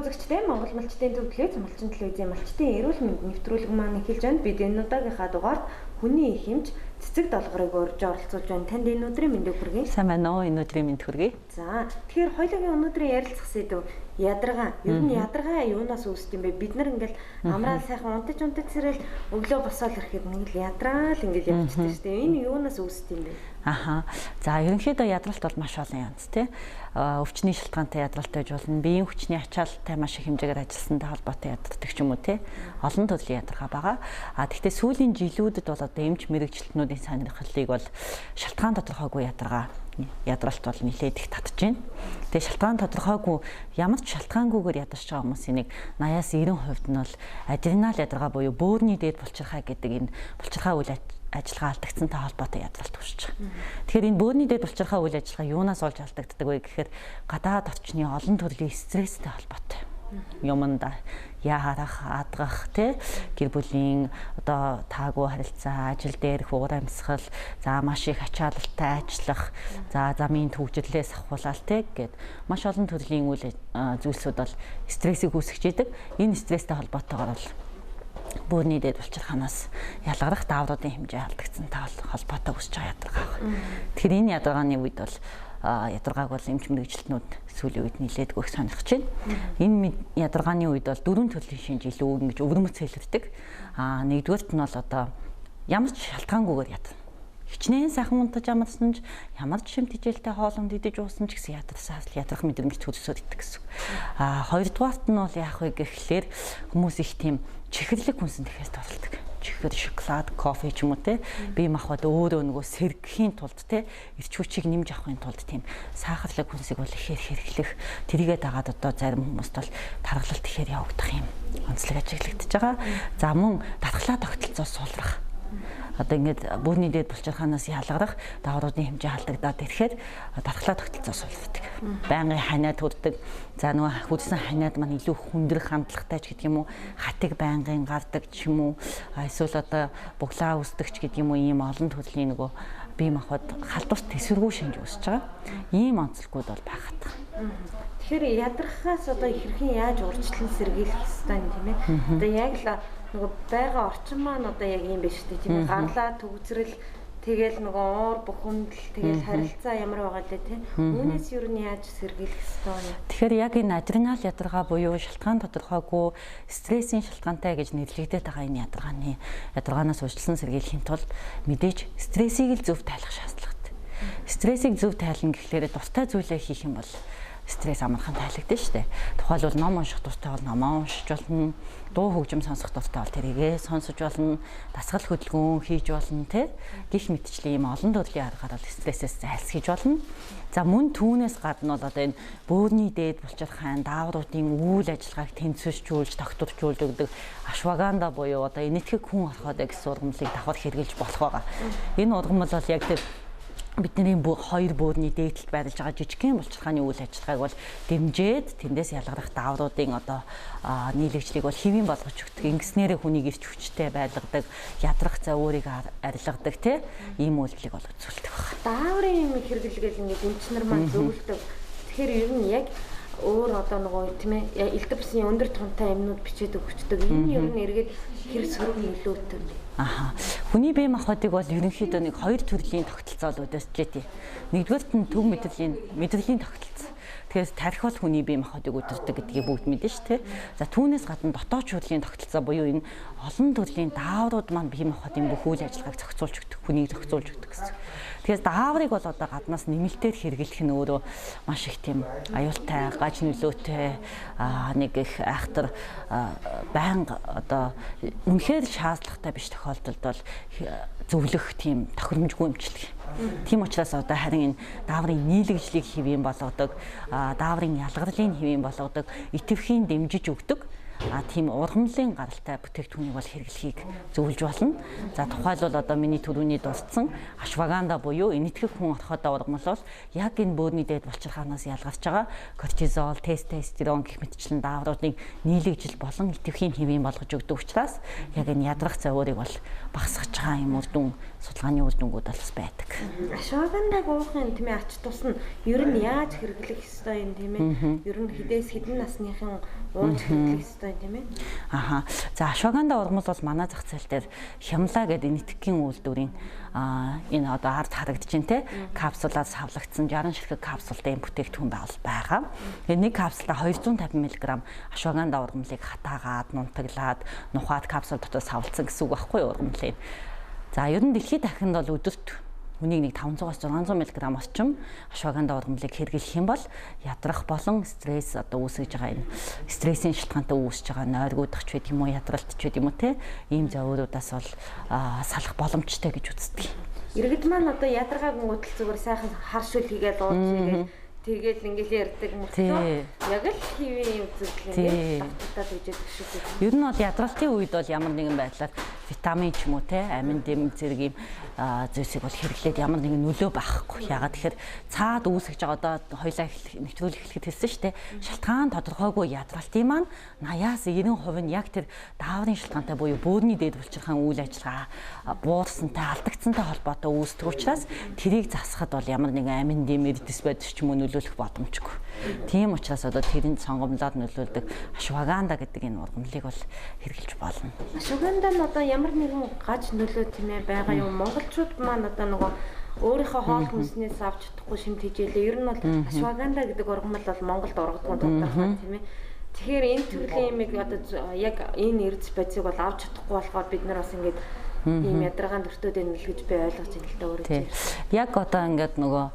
үзэгчтэй Монгол малчтын төв телевиз, малчин телевизийн малчтын эрүүл мэнд нэвтрүүлэг маань эхэлж байна. Бид энэ удаагийнхаа дугаард хүний их хэмж цэцэг долгорыг урьж оролцуулж байна. Танд энэ өдрийн мэндийг хүргэе. Сайн байна уу? Энэ өдрийн мэнд хүргэе. За, тэгэхээр хоёулагийн өнөөдрийн ярилцах сэдв ядаргаа. Ер нь ядаргаа юунаас үүсдэг юм бэ? Бид нар ингээл амраал сайхан унтаж сэрэл өглөө босоод ирэхэд нэг л ядраал ингээл явчихдаг шүү дээ. Энэ юунаас үүсдэг юм бэ? Аха. За, ерөнхийдөө ядралт бол маш олон янз тий. Өвчний шалтгаантай ядралт байж болно. Биеийн хүчний ачаалттай маш их хэмжээгээр ажилласантай холбоотой ядардаг ч юм уу тий. Олон төрлийн ядаргаа байгаа. Гэхдээ сүүлийн жилүүдэд бол одоо эмч мэрэгчлэтнүүдийн сонирхлыг бол шалтгаан тодорхойгүй ядралт бол нэлээд их татж байна. Тэгээ шалтгаан тодорхойгүй ямар ч шалтгаангүйгээр ядарч байгаа хүмүүсийн нэг 80-90% нь бол адреналь ядаргаа буюу бөөрийн дээд булчирхай гэдэг энэ булчирхай үйл ажиллагаа алдагдсантай холбоотой ядралт үүсэж байгаа. Тэгэхээр энэ бөөрийн дээд булчирхай үйл ажиллагаа юунаас олж алдагддаг вэ гэхээр гадаад орчны олон төрлийн стресстэй холбоотой. Юмда яарах, адгах тий гэр бүлийн одоо таагүй харилцаа, ажил дээрх уур амьсгал, за маш их ачаалттай ажиллах, за замын төвжирлээс авахулаад тий гэд маш олон төрлийн үйл зүйлсүүд бол стрессийг үүсгэж идэг. Энэ стресстэй холбоотойгоор бол бөөрийн дээд булчирхаанаас ялгарах даавруудын хэмжээ алдагдсантай холбоотой үүсэж байгаа ядаргаа байна. Тэгэхээр энэ ядаргааны үед бол ядаргааг бол эмч мэрэгчлэтнүүд сүүлийн үед нэлээд гөх сонирхож байна. Энэ ядаргааны үед бол дөрвөн төрлийн шинж илүү ингэж өвөрмөц хэлэрдэг. Нэгдүгээрт нь бол одоо ямар ч шалтгаангүйгээр ядарна. Хичнээн сайхан унтаж амарсан ч ямар ч шимт хичээлтэй хоолнд идэж уусан ч гэсэн ядрах мэдрэмж төрсөөр идэх гэсэн. Хоёрдугаарт нь бол яах вэ гэхлээр хүмүүс их тийм чихэрлэг хүнсэн тэхээс торлдог. Чихэр, шоколад, кофе ч юм уу те бие махбод өөрөө нөгөө сэргэхийн тулд те эрч хүчийг нэмж авахын тулд тийм сахарлаг хүнсийг бол ихээр хэрэглэх тэрийгээ дагаад одоо зарим хүмүүст бол тархалт ихээр явагдах юм онцлог ажиглагдчихж байгаа. За мөн татглаа тогтолцоо сулрах. Одоо ингээд бөөрийн дээд булчирхаанаас ялгарах даавруудын хэмжээ халдагдаад ирэхээр татглаа тогтолцоо сулрдаг. Байнгын ханиад хүрдэг. За нөгөө хүрсэн ханиад маань илүү хүндрэх хандлагатай ч гэдэг юм уу, хатыг байнгын гардаг ч юм уу, эсвэл одоо буглаа үүсдэг ч гэдэг юм уу, ийм олон төрлийн нөгөө бие махбод халдварт тэсвэргүй шинж үүсэж байгаа. Ийм онцлогуд бол байхад. Тэгэхээр ядрахаас одоо хэрхэн яаж урьдчилан сэргийлэх ёстой юм тийм ээ. Одоо яг л нөгөө байга орчин маань одоо яг юм биш үү тийм ээ. Гарлаа төгсрэл тэгэл нөгөө уур бухимдал тэгэл харилцаа ямар байгаа лээ тийм. Үүнээс юу нь яаж сэргийлэх ёстой вэ? Тэгэхээр яг энэ адреналь ядаргаа буюу шалтгаан тодорхойгүй стрессийн шалтгаантай гэж нэрлэгдээд байгаа энэ ядаргаанаас урьдчилан сэргийлэхийн тулд мэдээж стрессийг л зөв тайлах шаардлагатай. Стрессийг зөв тайлна гэхлээр дуртай зүйлээ хийх юм бол стресс амархан тайлагдана шүү дээ. Тухайлбал ном унших дуртай бол номоо уншиж болно. Дуу хөгжим сонсох дуртай бол тэрийгээ сонсож болно. Дасгал хөдөлгөөн хийж болно те. Гэх мэтчлийн юм олон төрлийн аргаар бол стрессээс зайлсхийж болно. За мөн түүнээс гадна бол одоо энэ бөөрийн дээд булчирхайн даавруудын үйл ажиллагааг тэнцвэржүүлж, тогтворжуулж өгдөг ашваганда буюу одоо энэтхэг хүн ороход гэсэн ургамлыг давхар хэрэгжилж болох байгаа. Энэ ургамал бол яг тэр бидний хоёр бөөрийн дээдлэлд байрлаж байгаа жижигхэн булчирхааны үйл ажиллагааг бол дэмжиж тэндээс ялгарах даавруудын одоо нийлэгжлийг бол хэвийн болгож өгдөг. Ингэснээрээ хүнийг ирч хүчтэй байлгадаг, ядрах за өөрийгөө арилгадаг тийм ийм үйлдэлийг бол үзүүлдэг байна. Дааврын хэрэглэгээл ингээд эмчнэр маань зөвлөдөг. Тэгэхээр ер нь яг өөр одоо нөгөө тийм ээ элдв бүсийн өндөр тунтай юмнууд бичээд өгчдөг. Энэ ер нь эргээд хэрэг сөрөг нөлөөтэй. Хүний бие махбодыг бол ерөнхийдөө нэг хоёр төрлийн тогтолцоо үүсэж дээ. Нэгдүгээрт нь төв мэдрэлийн тогтолцоо. Тэгэхээр тарих бол хүний бие махбодыг өдөрдөг гэдгийг бүгд мэднэ шүү дээ. За түүнээс гадна дотоод чөлөөний тогтолцоо буюу энэ олон төрлийн дааврууд маань бие махбодын бүх үйл ажиллагааг зохицуулж өгдөг, хүнийг зохицуулж өгдөг гэсэн. Тэгэхээр дааврыг бол одоо гаднаас нэмэлтээр хэрэглэх нь өөрөө маш их тийм аюултай, гаж нөлөөтэй нэг их айхтар байнга одоо үнэхээр шаардлагатай биш тохиолдолд бол зөвлөх тийм тохиромжгүй эмчилдэг. Тийм учраас одоо харин энэ дааврын нийлэгжлийг хэвийн болгодог, дааврын ялгарлыг хэвийн болгодог, итэвхийн дэмжиж өгдөг тийм ургамлын гаралтай бүтээгдэхүүнийг бол хэрэглэхийг зөвлөж болно. За тухайлбал одоо миний түрүүний дурдсан ашваганда буюу энэтхэг хүн орхиодоо ургамал бол яг энэ бөөрийн дээд булчирхаанаас ялгарч байгаа кортизол, тестостерон гэх мэтчлэн даавруудыг нийлэгжил болон идэвхийн хэвийн болгож өгдөг учраас яг энэ ядрах завуурыг бол багасгаж байгаа юм үр дүн судалгааны үр дүнгууд бас байдаг. Ашвагандаг уухын тийм ээ ач тус нь ер нь яаж хэрэглэх ёстой юм тийм ээ? Ер нь хэдэн насныхын ууж хэрэглэх ёстой тийм ээ? Аха. За ашваганда ургамал бол манай зах зээл дээр хямлаа гэдэг энэтхэгийн үйлдвэрийн энэ одоо ард харагдаж байна те капсулаар савлагдсан 60 ширхэг капсултай энэ бүтээгдэхүүн байгаа. Тэгээ нэг капсулда 250 мг ашваганда ургамлыг хатаагаад, нунтаглаад, нухаад капсул дотор савлцсан гэсэн үг байхгүй юу ургамлыг. За ер нь дэлхийд дахинд бол өдөрт хүнийг нэг 500-аас 600 мг орчим ашваганда ургамлыг хэрэглэх юм бол ядрах болон стресс одоо үүсгэж байгаа энэ стрессийн шалтгаантай үүсэж байгаа нойргуудах ч байд юм уу ядралт ч байд юм уу те ийм завууруудаас бол салах боломжтой гэж үздэг. Иргэд маань одоо ядаргааг ngуудал зүгээр сайхан харшуул хийгээл ууж тэгээд ингээл ярьдаг мөртлөө яг л хэвийн үзэгдэл ингээд давтагдаад үжиж шүү дээ. Ер нь бол ядралтын үед бол ямар нэгэн байдлаар витамин ч юм уу те амин дэм зэрэг юм зүйлсийг бол хэрэглээд ямар нэгэн нөлөө байхгүй. Ягаад тэгэхээр цаад үүсгэж байгаа одоо хоёлаа нэвтрүүлэх эхлэхэд хэлсэн шүү дээ. Шалтгаан тодорхойгүй ядралтын маань 80-аас 90% нь яг тэр дааврын шалтгаантай буюу бөөрийн дээд булчирхаан үйл ажиллагаа буурсантай алдагдсантай холбоотой үүсдэг учраас тэрийг засахад бол ямар нэгэн амин дэм эрдэс байдаг ч юм уу нөлөөлөх боломжгүй. Тийм учраас одоо тэрэнд сонгомлоод нөлөөлдөг ашваганда гэдэг энэ ургамлыг бол хэрэглэж болно. Ашваганда нь одоо ямар нэгэн гаж нөлөө тийм ээ байгаа юм. Монголчууд маань одоо нөгөө өөрийнхөө хоол хүнснээс авч чадахгүй шимт хижээлээ. Ер нь бол ашваганда гэдэг ургамал бол Монголд ургадгүй тодорхой тийм ээ. Тэгэхээр энэ төрлийн юмыг одоо яг энэ эрдэс бодисыг бол авч чадахгүй болохоор бид нар бас ингэж ийм ядаргаанд өртөөд байна л гэж би ойлгож байна л да өөрөө. Яг одоо ингээд нөгөө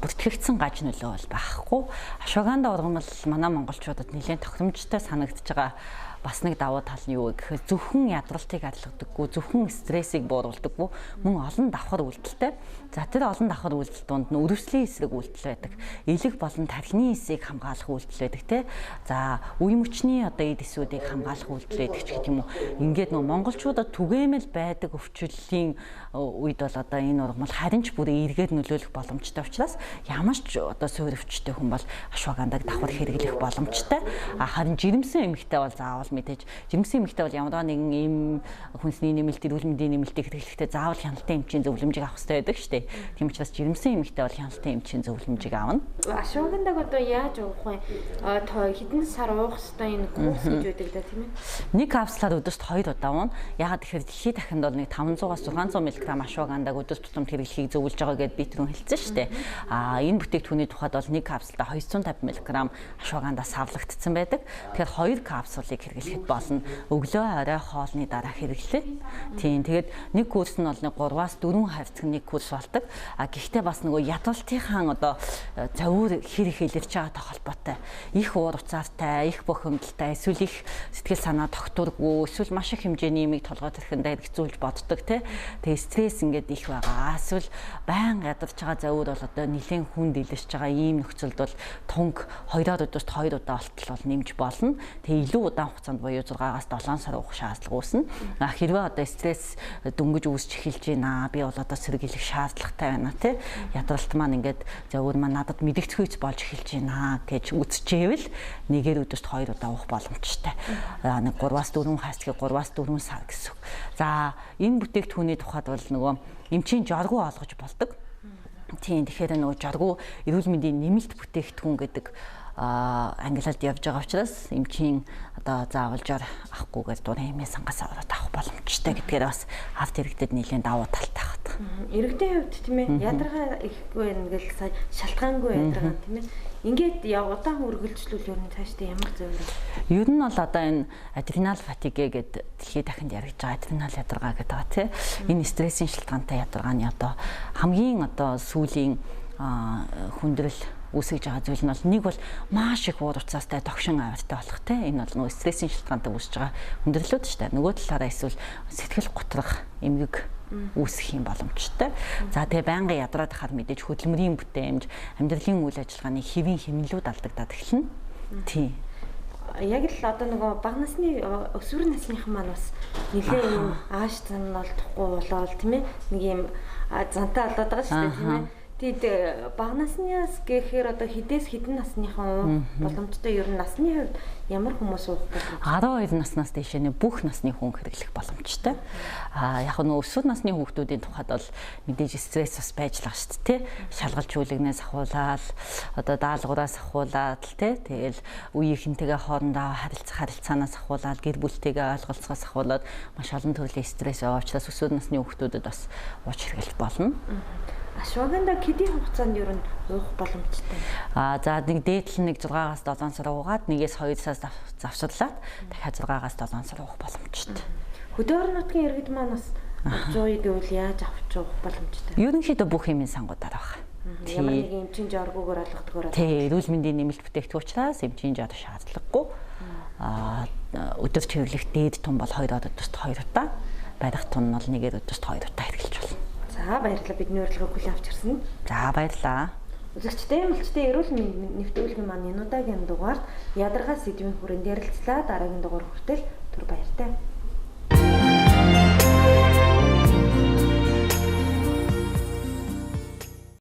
бүртгэгдсэн гаж нөлөө бол байхгүй. Ашваганда ургамал манай монголчуудад нэлээд тохиромжтой санагдаж байгаа бас нэг давуу тал нь юу гэхээр зөвхөн ядралтыг арилгадаггүй, зөвхөн стрессийг бууруулдаггүй, мөн олон давхар үйлдэлтэй. За тэр олон давхар үйлдэл донд нь өрөвслийн эсрэг үйлдэл байдаг. Элэг болон тархины эсийг хамгаалах үйлдэл байдаг те. За үе мөчний одоо эд эсүүдийг хамгаалах үйлдэл байдаг ч гэх юм уу. Ингээд нөгөө монголчуудад түгээмэл байдаг өвчлөлийн үед бол одоо энэ ургамал харин ч бүрээ эргээд нөлөөлөх боломжтой учраас ямар ч одоо суурь өвчтэй хүн бол ашвагандаг давхар хэрэглэх боломжтой. Харин жирэмсэн эмэгтэй бол заавал мэдээж жирэмсэн эмэгтэй бол ямар нэгэн ийм хүнсний нэмэлт, эрүүл мэндийн нэмэлтийг хэрэглэхдээ заавал хяналтын эмчийн зөвлөмжийг авах хэрэгтэй байдаг шүү дээ. Тийм учраас жирэмсэн эмэгтэй бол хяналтын эмчийн зөвлөмжийг авна. Ашвагандаг одоо яаж уух вэ? Хэдэн сар уух хэрэгтэй энэ курс гэж байдаг да тийм ээ? Нэг капсулаар өдөрт 2 удаа уuna. Ягаад тэгэхээр дэлхийд дахинд бол нэг 500-аас 600 мг ашвагандаг өдөрт тутамд хэрэглэхийг зөвлөж байгаа гэдээ би түрүүн хэлсэн шүү дээ. Энэ бүтээгдэхүүний тухайд бол нэг капсулда 250 мг ашвагандаа савлагдсан байдаг. Тэгэхээр 2 капсулыг хэрэглэхэд болно. Өглөө орой хоолны дараа хэрэглээ. Тийм. Тэгээд нэг курс нь бол 3-аас 4 хавцаг нэг курс болдог. Гэхдээ бас нөгөө ядралтынхаа одоо завуур хэр их илэрч байгаатай холбоотой. Их уур уцаартай, их бохимдалтай, эсвэл их сэтгэл санаа тогтворгүй, эсвэл маш их хэмжээний юмыг толгойд ирэхэндээ хэрэгцүүлж боддог тий. Тэгээд стресс ингээд их байгаа. Эсвэл байнга ядарч байгаа завуур бол одоо нэлээд хүнд илэрч байгаа ийм нөхцөлд бол тунг 2-оор өдөрт 2 удаа болтол бол нэмж болно. Тэгээд илүү удаан хугацаанд буюу 6-аас 7 сар уух шаардлага үүснэ. Хэрвээ одоо стресс дөнгөж үүсч эхэлж байна. Би бол одоо сэргийлэх шаардлагатай байна тий. Ядралт маань ингээд завуур маань надад мэдэгдэхүйц болж эхэлж байна гэж үзчихээвэл нэгээр өдөрт 2 удаа уух боломжтой. Нэг 3-аас 4 хасдаг 3-аас 4 сар гэсэн. За энэ бүтээгдэхүүний тухайд бол нөгөө эмчийн жоргуу олгож болдог. Тийм тэгэхээр нөгөө жоргуу эрүүл мэндийн нэмэлт бүтээгдэхүүн гэдэг ангилалд явж байгаа учраас эмчийн одоо заавалжаар авахгүйгээр дурын хэмээ сангаас аваад авах боломжтой гэдгээр бас авт иргэдэд нэлээд давуу талтай хат. Иргэдийн хувьд тийм ээ ядаргаа ихгүй ингээл сая шалтгаангүй ядаргаа тийм ээ ингээд удаан үргэлжлүүл ер нь цаашдаа ямар зөв вэ? Ер нь бол одоо энэ адреналь фатигэ гэдэг дэлхийд дахинд яригдж байгаа адреналь ядаргаа гэдэг байгаа тийм энэ стрессийн шалтгаантай ядаргааны одоо хамгийн одоо сүүлийн хүндрэл үүсгэж байгаа зүйл нь бол нэг бол маш их уур уцаастай догшин авиртай болох тийм энэ бол нөгөө стрессийн шалтгаантай үүсэж байгаа хүндрэлүүд шүү дээ. Нөгөө талаараа эсвэл сэтгэл готрох, эмгэг үүсэх юм боломжтой. За тэгээ байнгын ядраад хахад мэдээж хөдөлмөрийн бүтээмж, амьдралын үйл ажиллагааны хэвийн хэмнэлүүд алдагдаад эхэлнэ. Тийм. яг л одоо нөгөө бага насны өсвөр насныхан маань бас нэлээ юм ааш зан олдохгүй болоод тийм ээ нэг юм зантай болоод байгаа шүү дээ тийм ээ. Тэгэд бага наснаас гэхээр одоо хідээс хідэн насныхан боломжтой ер нь насны хувьд ямар хүмүүс уух боломжтой? 12 наснаас дээш нэ бүх насны хүн хэрэглэх боломжтой. Яг нь өсвөр насны хүүхдүүдийн тухайд бол мэдээж стресс бас байж л байгаа шүү дээ. Шалгалж үлгнээс ахуулаад одоо даалгавраас ахуулаад тий. Тэгэл үеийнхэнтэйгээ хоорондоо харилцаанаас ахуулаад гэр бүлтэйгээ ойлголцоос ахуулаад маш олон төрлийн стресс байгаа учраас өсвөр насны хүүхдүүдэд бас ууж хэрэглэж болно. Ашваганда хэдийн хугацаанд ер нь уух боломжтой? За нэг дээдл нэг 6-аас 7 сар уугаад нэгээс 2 сар завсарлаад дахиад 6-аас 7 сар уух боломжтой. Хөдөө орон нутгийн иргэд маань бас 100-ыг гэвэл яаж авч уух боломжтой? Ерөнхийдөө бүх хэмжээний сангуудаар байна. Ямар нэгэн эмчийн жоргуугаар алгадгаар. Тий, эрүүл мэндийн нэмэлт бүтээгдэхүүн учраас эмчийн жор шаардлагагүй. Өдөр чиглэх дээд тун бол 2 өдөрт 2 удаа, барих тун бол 1 өдөрт 2 удаа хэрэглэж болно. За баярлалаа бидний урилгыг хүлээн авч ирсэн. За баярлалаа. Үзэгчтэй эмчтэй эрүүл мэндийн нэвтрүүлгийн маань энэ удаагийн дугаард ядаргаа сэдвийн хүрээнд ярилцлаа. Дараагийн дугаар хүртэл түр баяртай.